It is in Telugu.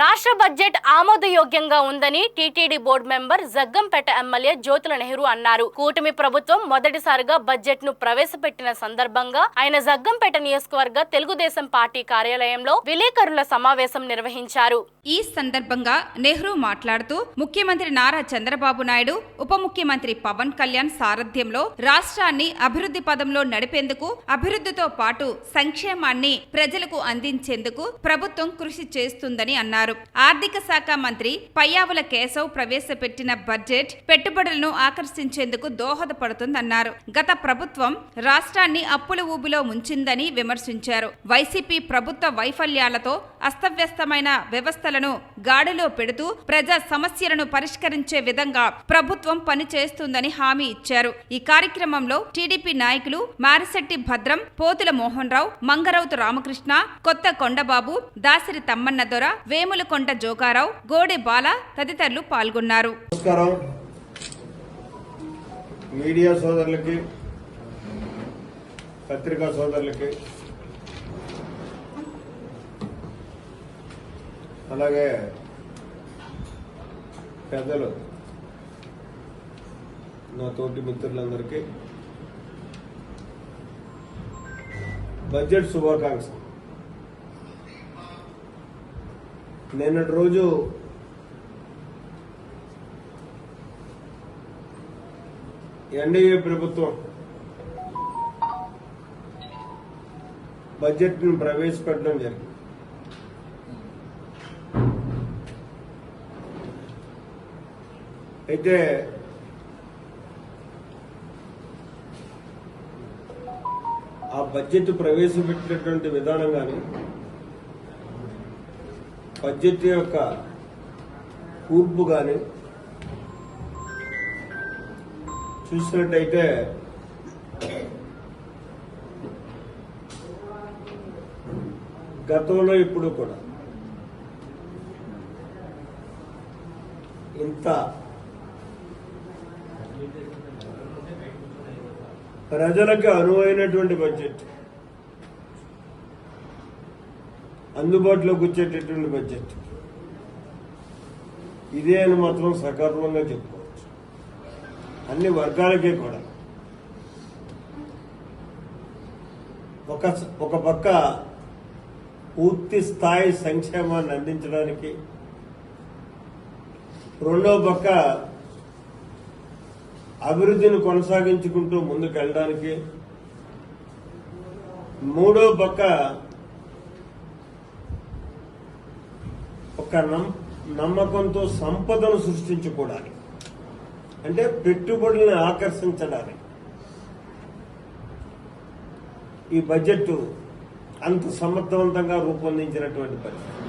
రాష్ట్ర బడ్జెట్ ఆమోదయోగ్యంగా ఉందని TTD board member Jaggampeta MLA Jyothula Nehru అన్నారు. కూటమి ప్రభుత్వం మొదటిసారిగా బడ్జెట్ ను ప్రవేశపెట్టిన సందర్భంగా ఆయన జగ్గంపేట నియోజకవర్గ తెలుగుదేశం పార్టీ కార్యాలయంలో విలేకరుల సమావేశం నిర్వహించారు. ఈ సందర్భంగా నెహ్రూ మాట్లాడుతూ ముఖ్యమంత్రి నారా చంద్రబాబు నాయుడు, ఉప ముఖ్యమంత్రి పవన్ కళ్యాణ్ సారథ్యంలో రాష్ట్రాన్ని అభివృద్ధి పదంలో నడిపేందుకు, అభివృద్ధితో పాటు సంక్షేమాన్ని ప్రజలకు అందించేందుకు ప్రభుత్వం కృషి చేస్తుందని అన్నారు. ఆర్థిక శాఖ మంత్రి పయ్యావుల కేశవ్ ప్రవేశపెట్టిన బడ్జెట్ పెట్టుబడులను ఆకర్షించేందుకు దోహదపడుతుందన్నారు. గత ప్రభుత్వం రాష్ట్రాన్ని అప్పుల ఊబిలో ముంచిందని విమర్శించారు. వైసీపీ ప్రభుత్వ వైఫల్యాలతో అస్తవ్యస్తమైన వ్యవస్థలను గాడిలో పెడుతూ ప్రజా సమస్యలను పరిష్కరించే విధంగా ప్రభుత్వం పనిచేస్తుందని హామీ ఇచ్చారు. ఈ కార్యక్రమంలో టీడీపీ నాయకులు మారిశెట్టి భద్రం, పోతుల మోహన్ రావు, మంగరౌతు రామకృష్ణ, కొత్త కొండబాబు, దాసిరి తమ్మన్న దొర, వేములకొండ జోగారావు, గోడె బాల తదితరులు పాల్గొన్నారు. నమస్కారం. మీడియా సోదరులకి, పత్రికా సోదరులకి, అలాగే పెద్దలు, నా తోటి మిత్రులందరికీ బడ్జెట్ శుభాకాంక్షలు. నిన్నటి రోజు ఎన్డీఏ ప్రభుత్వం బడ్జెట్ను ప్రవేశపెట్టడం జరిగింది. అయితే ఆ బడ్జెట్ ప్రవేశపెట్టినటువంటి విధానం కానీ, బడ్జెట్ యొక్క కూర్పు కానీ చూసినట్టయితే గతంలో ఇప్పుడు కూడా ఇంత ప్రజలకు అనువైనటువంటి బడ్జెట్, అందుబాటులోకి వచ్చేటటువంటి బడ్జెట్ ఇదే అని మాత్రం సగర్వంగా చెప్పుకోవచ్చు. అన్ని వర్గాలకే కూడా ఒక పక్క పూర్తి స్థాయి సంక్షేమాన్ని అందించడానికి, రెండో పక్క అభివృద్ధిని కొనసాగించుకుంటూ ముందుకెళ్ళడానికి, మూడో పక్క ఒక నమ్మకంతో సంపదను సృష్టించుకోవడానికి, అంటే పెట్టుబడులను ఆకర్షించడానికి ఈ బడ్జెట్ అంత సమర్థవంతంగా రూపొందించినటువంటి పరిస్థితి.